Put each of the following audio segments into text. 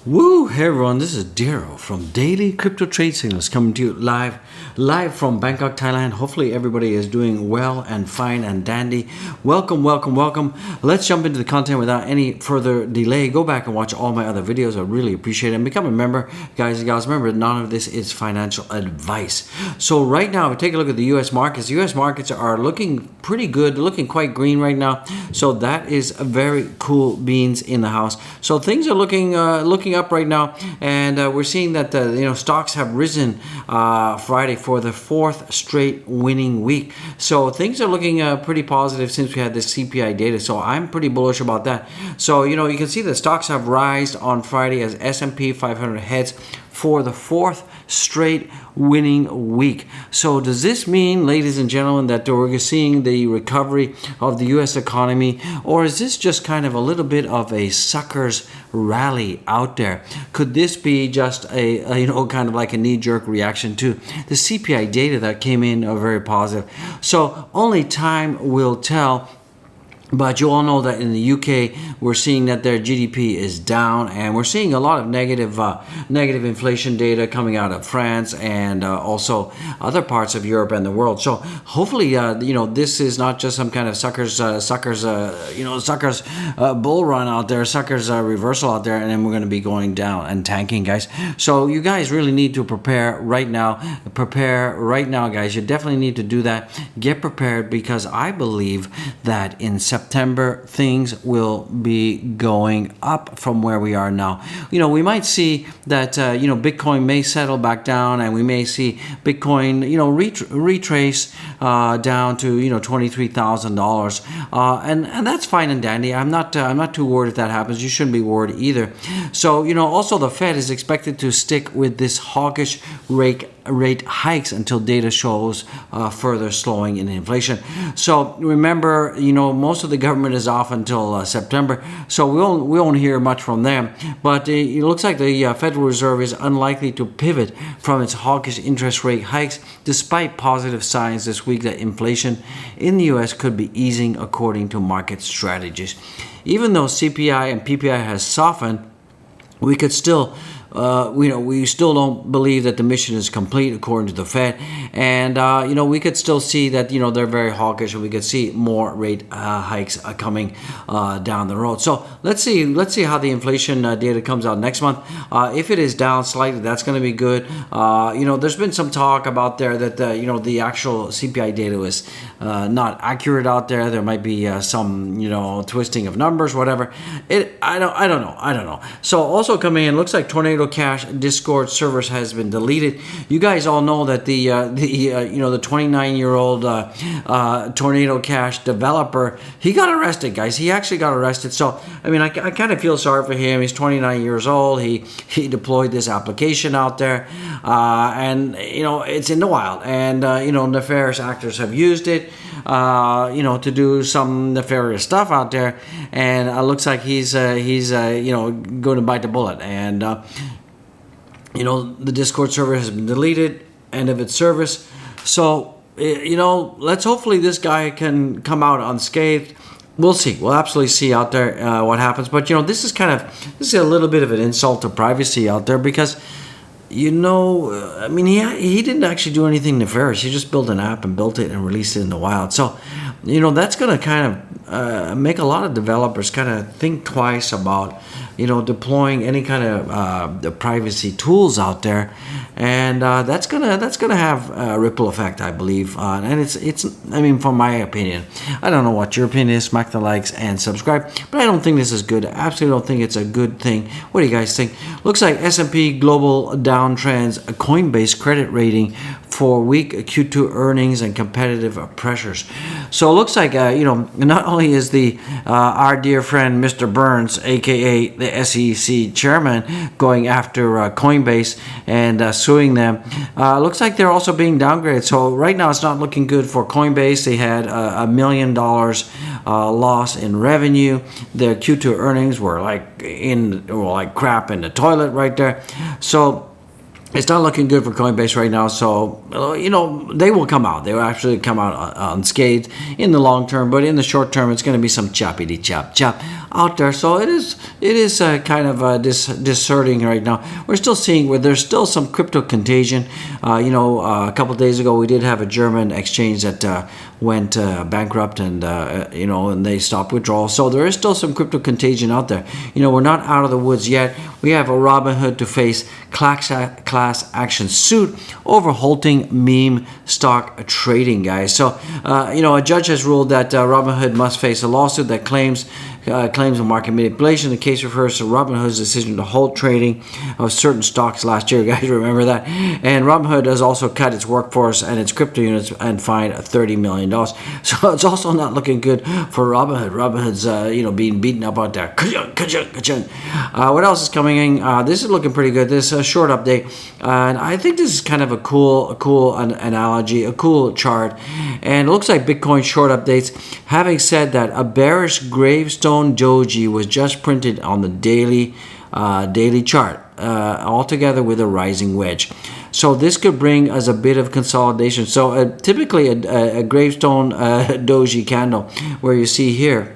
Woo! Hey everyone, this is Dero from Daily Crypto Trade Signals coming to you live from Bangkok, Thailand. Hopefully everybody is doing well and fine and dandy. Welcome. Let's jump into the content without any further delay. Go back and watch all my other videos. I really appreciate it. And become a member, guys and gals. Remember, none of this is financial advice. So right now, if we take a look at the U.S. markets. U.S. markets are looking pretty good. They're looking quite green right now. So that is a very cool beans in the house. So things are looking up right now, and we're seeing that stocks have risen Friday for the fourth straight winning week. So things are looking pretty positive since we had this CPI data. So I'm pretty bullish about that. So you can see the stocks have rised on Friday as S&P 500 heads for the fourth straight winning week. So does this mean, ladies and gentlemen, that we're seeing the recovery of the U.S. economy, or is this just kind of a little bit of a suckers rally out there? Could this be just a kind of like a knee-jerk reaction to the CPI data that came in very positive? So only time will tell. But you all know that in the UK, we're seeing that their GDP is down, and we're seeing a lot of negative inflation data coming out of France and also other parts of Europe and the world. So hopefully, this is not just some kind of suckers bull run out there, suckers reversal out there, and then we're going to be going down and tanking, guys. So you guys really need to prepare right now. Guys. You definitely need to do that. Get prepared, because I believe that in September, things will be going up from where we are now. We might see that, Bitcoin may settle back down, and we may see Bitcoin, retrace down to, $23,000. And that's fine and dandy. I'm not too worried if that happens. You shouldn't be worried either. So, also the Fed is expected to stick with this hawkish rate hikes until data shows further slowing in inflation. So remember, most of the government is off until September, so we won't hear much from them. But it looks like the Federal Reserve is unlikely to pivot from its hawkish interest rate hikes, despite positive signs this week that inflation in the U.S. could be easing according to market strategies. Even though CPI and PPI has softened, we could still we still don't believe that the mission is complete according to the Fed, and we could still see that they're very hawkish, and we could see more rate hikes coming down the road. So let's see how the inflation data comes out next month. If it is down slightly, that's going to be good. There's been some talk about there that the actual CPI data was not accurate out there. There might be some twisting of numbers, whatever. I don't know. So also coming in, looks like Tornado Cash Discord servers has been deleted. You guys all know that the 29-year-old Tornado Cash developer, he got arrested, guys. He actually got arrested. So I kind of feel sorry for him. He's 29 years old. He deployed this application out there, and it's in the wild, and nefarious actors have used it to do some nefarious stuff out there, and it looks like he's going to bite the bullet. And the Discord server has been deleted, end of its service. So let's hopefully this guy can come out unscathed. We'll see. We'll absolutely see out there what happens. But this is a little bit of an insult to privacy out there, because he didn't actually do anything nefarious. He just built an app and built it and released it in the wild. So, that's going to kind of make a lot of developers kind of think twice about, deploying any kind of privacy tools out there, and that's gonna have a ripple effect, I believe. And it's from my opinion, I don't know what your opinion is. Smack the likes and subscribe. But I don't think this is good. I absolutely don't think it's a good thing. What do you guys think? Looks like S&P Global downtrends Coinbase credit rating for weak Q2 earnings and competitive pressures. So it looks like not only is our dear friend Mr. Burns, aka the SEC chairman, going after Coinbase and suing them, looks like they're also being downgraded. So right now it's not looking good for Coinbase. They had $1 million loss in revenue. Their Q2 earnings were like crap in the toilet right there. So it's not looking good for Coinbase right now. So, they will come out. They will actually come out unscathed in the long term, but in the short term, it's going to be some choppity chop out there. So it is kind of discerning right now. We're still seeing where there's still some crypto contagion. A couple of days ago, we did have a German exchange that went bankrupt, and and they stopped withdrawal. So there is still some crypto contagion out there. We're not out of the woods yet. We have a Robinhood to face class action suit over halting meme stock trading, guys. So a judge has ruled that Robinhood must face a lawsuit that claims of market manipulation. The case refers to Robinhood's decision to halt trading of certain stocks last year. Guys, remember that? And Robinhood has also cut its workforce and its crypto units and fined $30 million. So it's also not looking good for Robinhood. Robinhood's being beaten up out there. What else is coming in? This is looking pretty good. This is a short update, and I think this is kind of a cool analogy, a cool chart. And it looks like Bitcoin short updates. Having said that, a bearish gravestone doji was just printed on the daily chart, altogether with a rising wedge. So this could bring us a bit of consolidation. So typically a gravestone doji candle, where you see here,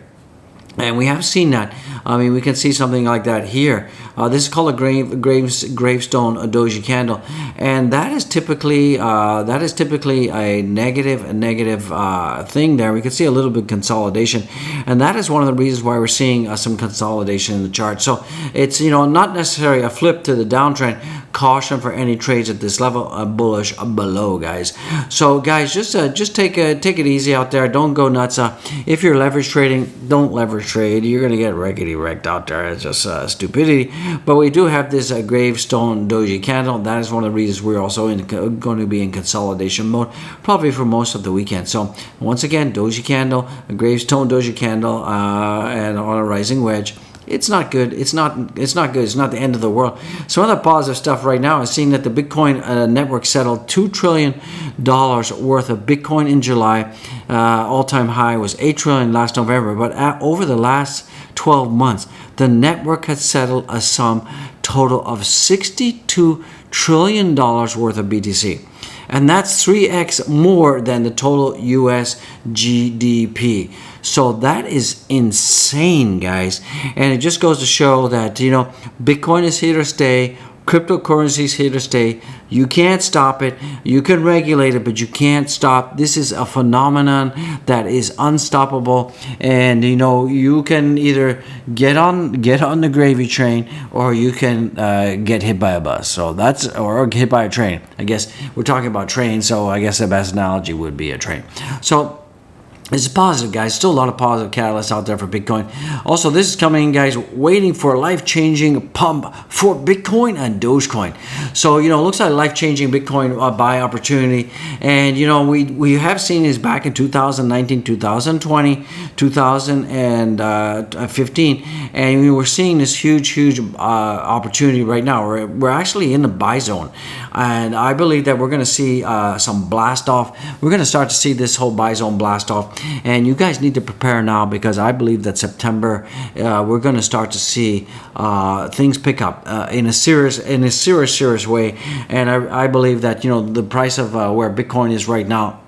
and we have seen that. I mean, we can see something like that here. This is called a gravestone doji candle, and that is typically a negative thing there. We can see a little bit of consolidation, and that is one of the reasons why we're seeing some consolidation in the chart. So it's not necessarily a flip to the downtrend. Caution for any trades at this level, bullish below, guys. So guys, just take it easy out there. Don't go nuts. If you're leverage trading, don't leverage trade. You're gonna get wrecked out there. It's just stupidity. But we do have this gravestone doji candle. That is one of the reasons we're also going to be in consolidation mode, probably for most of the weekend. So once again, doji candle, a gravestone doji candle, and on a rising wedge. It's not good. It's not good. It's not the end of the world. Some other positive stuff right now is seeing that the Bitcoin network settled $2 trillion worth of Bitcoin in July. All-time high was $8 trillion last November. But over the last 12 months, the network has settled a sum total of $62 trillion worth of BTC. And that's 3x more than the total US GDP. So that is insane, guys. And it just goes to show that, Bitcoin is here to stay. Cryptocurrency is here to stay. You can't stop it. You can regulate it, but you can't stop. This is a phenomenon that is unstoppable. And, you can either get on the gravy train, or you can get hit by a bus. Or hit by a train. I guess we're talking about trains, so I guess the best analogy would be a train. So it's positive, guys. Still a lot of positive catalysts out there for Bitcoin. Also, this is coming in, guys, waiting for a life-changing pump for Bitcoin and Dogecoin. So, it looks like a life-changing Bitcoin buy opportunity. And, we have seen this back in 2019, 2020, 2015. And we're seeing this huge opportunity right now. We're actually in the buy zone. And I believe that we're going to see some blast off. We're going to start to see this whole buy zone blast off. And you guys need to prepare now, because I believe that September we're going to start to see things pick up in a serious way. And I believe that the price of where Bitcoin is right now,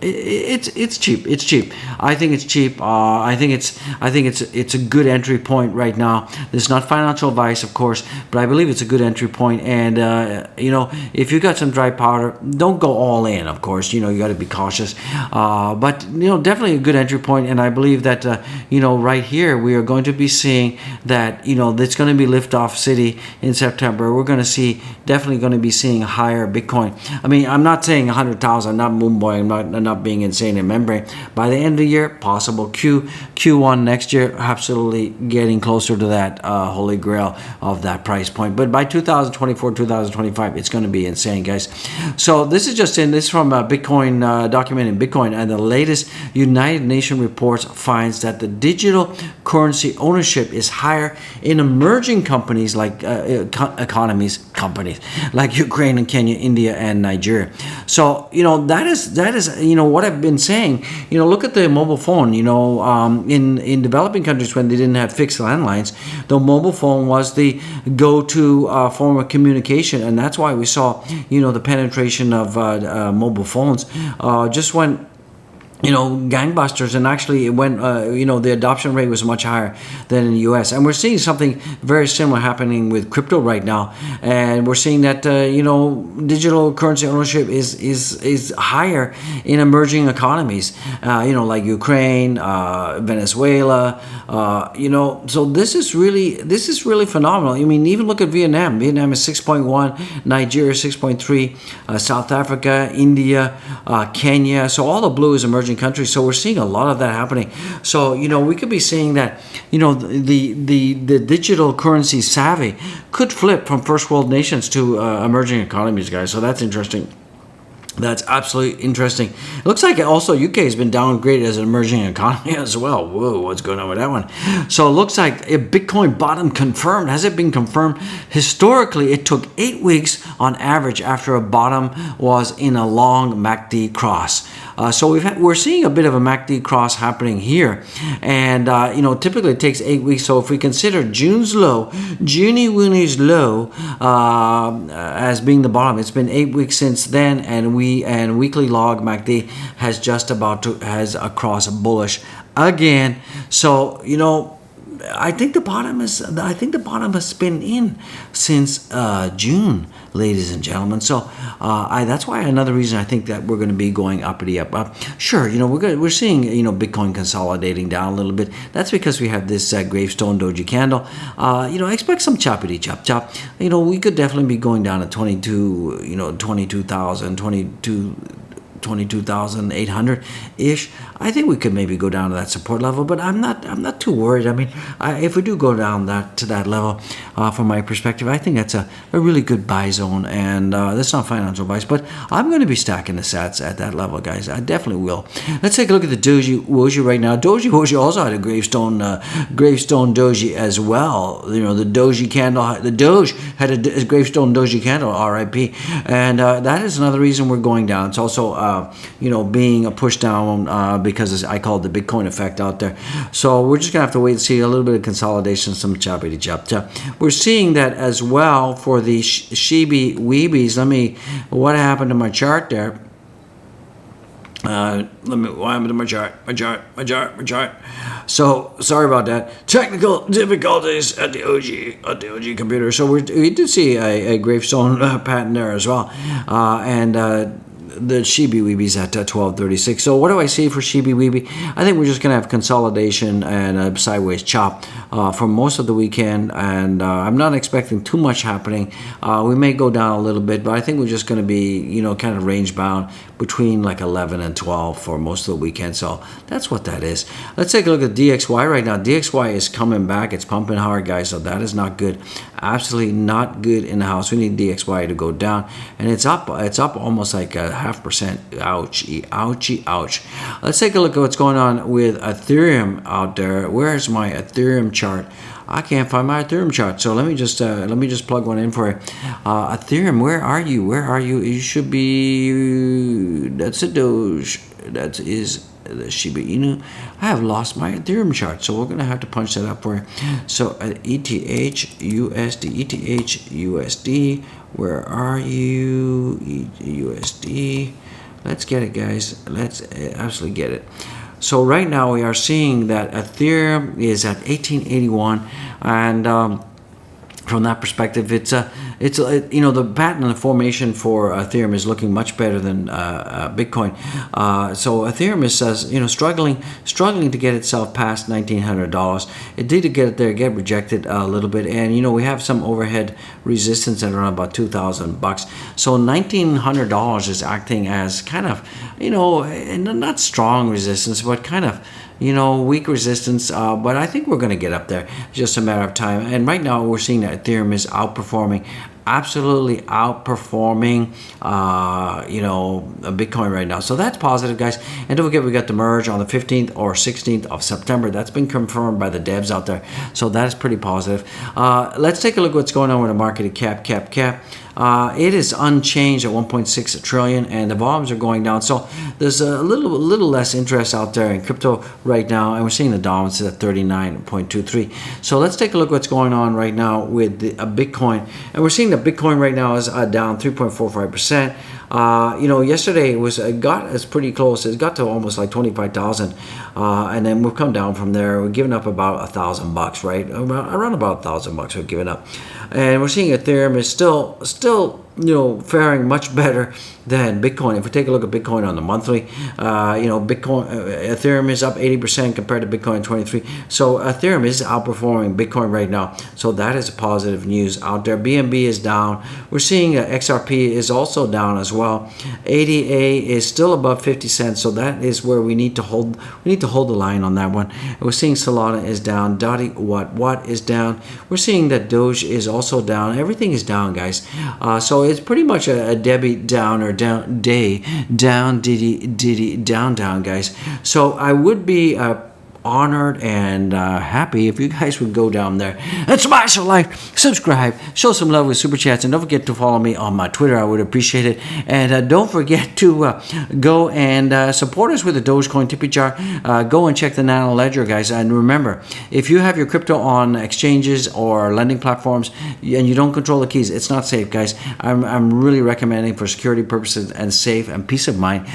it's cheap. It's cheap. I think it's cheap. I think it's a good entry point right now. This is not financial advice, of course, but I believe it's a good entry point. And if you got some dry powder, don't go all in. Of course, you got to be cautious. But definitely a good entry point. And I believe that right here we are going to be seeing that it's going to be liftoff city in September. We're going to definitely going to be seeing higher Bitcoin. I mean, I'm not saying 100,000. I'm not moonboy. I'm not being insane in membrane. By the end of the year, possible Q1 next year, absolutely getting closer to that holy grail of that price point. But by 2024, 2025, it's going to be insane, guys. So this is from Bitcoin document in Bitcoin, and the latest United Nations reports finds that the digital currency ownership is higher in emerging companies like economies companies like Ukraine and Kenya, India and Nigeria. So, that is what I've been saying. Look at the mobile phone. In developing countries, when they didn't have fixed landlines, the mobile phone was the go-to form of communication, and that's why we saw the penetration of mobile phones just went gangbusters, and actually it went, the adoption rate was much higher than in the US. And we're seeing something very similar happening with crypto right now. And we're seeing that, digital currency ownership is higher in emerging economies, like Ukraine, Venezuela, so this is really phenomenal. I mean, even look at Vietnam. Vietnam is 6.1, Nigeria 6.3, South Africa, India, Kenya. So all the blue is emerging countries. So we're seeing a lot of that happening. So we could be seeing that the digital currency savvy could flip from first world nations to emerging economies, guys. So that's interesting. That's absolutely interesting. It looks like also UK has been downgraded as an emerging economy as well. Whoa, what's going on with that one? So it looks like a Bitcoin bottom confirmed. Has it been confirmed? Historically, it took 8 weeks on average after a bottom was in a long MACD cross. So we're seeing a bit of a MACD cross happening here, and typically it takes 8 weeks. So if we consider June's low, Junie-Woonie's low as being the bottom, it's been 8 weeks since then, and weekly log MACD has a cross bullish again. So I think the bottom has been in since June, ladies and gentlemen. So that's why another reason I think that we're going to be going uppity up. Sure, we're seeing Bitcoin consolidating down a little bit. That's because we have this gravestone doji candle. I expect some choppity chop. We could definitely be going down to 22,800 ish. I think we could maybe go down to that support level, but I'm not too worried. I mean, if we do go down to that level, from my perspective, I think that's a really good buy zone, and that's not financial advice, but I'm going to be stacking the sats at that level, guys. I definitely will. Let's take a look at the Doji Woji right now. Doji Woji also had a gravestone Doji as well. The Doji candle, the Doge had a gravestone Doji candle, RIP, and that is another reason we're going down. It's also being a push down because I call it the Bitcoin effect out there. So we're just gonna have to wait and see a little bit of consolidation, some choppity chop. We're seeing that as well for the Shibi Weebies. What happened to my chart there? What happened to my chart? So sorry about that. Technical difficulties at the OG computer. So we did see a gravestone pattern there as well, and the Shibi Weebies at 1236. So what do I see for Shibi Weebie? I think we're just going to have consolidation and a sideways chop for most of the weekend, and I'm not expecting too much happening. We may go down a little bit, but I think we're just going to be, kind of range bound between like 11 and 12 for most of the weekend. So that's what that is. Let's take a look at DXY right now. DXY is coming back. It's pumping hard, guys, so that is not good. Absolutely not good in the house. We need DXY to go down, and it's up almost like a 0.5%. Ouch. Let's take a look at what's going on with Ethereum out there. Where's my Ethereum chart? I can't find my Ethereum chart, so let me just plug one in for you. Ethereum, where are you? You should be. That's a Doge. That is the Shiba Inu. I have lost my Ethereum chart, so we're gonna have to punch that up for you. So ETH USD. Where are you? USD. Let's get it, guys. Let's absolutely get it. So right now we are seeing that Ethereum is at 1881, and from that perspective, it's the pattern and the formation for Ethereum is looking much better than Bitcoin. So Ethereum is struggling to get itself past $1,900. It did get get rejected a little bit, and we have some overhead resistance at around about $2,000. So $1,900 is acting as kind of not strong resistance, but kind of weak resistance, but I think we're going to get up there. It's just a matter of time. And right now we're seeing that Ethereum is outperforming absolutely outperforming, Bitcoin right now. So that's positive, guys. And don't forget, we got the merge on the 15th or 16th of September. That's been confirmed by the devs out there. So that is pretty positive. Let's take a look at what's going on with the market cap. It is unchanged at 1.6 trillion, and the volumes are going down. So there's a little less interest out there in crypto right now, and we're seeing the dominance at 39.23. So let's take a look what's going on right now with the Bitcoin, and we're seeing that Bitcoin right now is down 3.45%. Yesterday it got as pretty close. It got to almost like 25,000, and then we've come down from there. We're giving up about $1,000, right? Around about $1,000 we're giving up, and we're seeing Ethereum is still faring much better than Bitcoin. If we take a look at Bitcoin on the monthly, Ethereum is up 80% compared to Bitcoin 23. So Ethereum is outperforming Bitcoin right now. So that is positive news out there. BNB is down. We're seeing XRP is also down as well. ADA is still above 50 cents. So that is where we need to hold. We need to hold the line on that one. And we're seeing Solana is down. Watt is down. We're seeing that Doge is also down. Everything is down, guys. So it's pretty much a Debbie Downer down, guys. So I would be honored and happy if you guys would go down there and smash a like, subscribe, show some love with super chats, and don't forget to follow me on my Twitter. I would appreciate it. And don't forget to go and support us with the Dogecoin tippy jar. Go and check the Nano Ledger, guys. And remember, if you have your crypto on exchanges or lending platforms and you don't control the keys, it's not safe, guys. I'm really recommending, for security purposes and safe and peace of mind,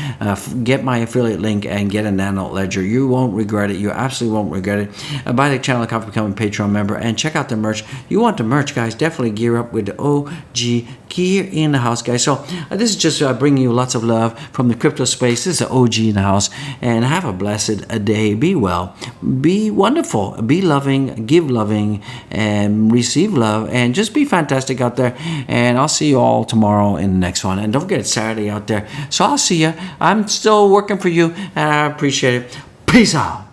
get my affiliate link and get a Nano Ledger. You won't regret it. You absolutely won't regret it. Buy the channel account, become a Patreon member, and check out the merch. You want the merch, guys? Definitely gear up with the OG gear in the house, guys. So this is just bringing you lots of love from the crypto space. This is the OG in the house, and have a blessed day. Be well, be wonderful, be loving, give loving, and receive love, and just be fantastic out there. And I'll see you all tomorrow in the next one. And don't forget, it's Saturday out there, so I'll see you. I'm still working for you, and I appreciate it. Peace out.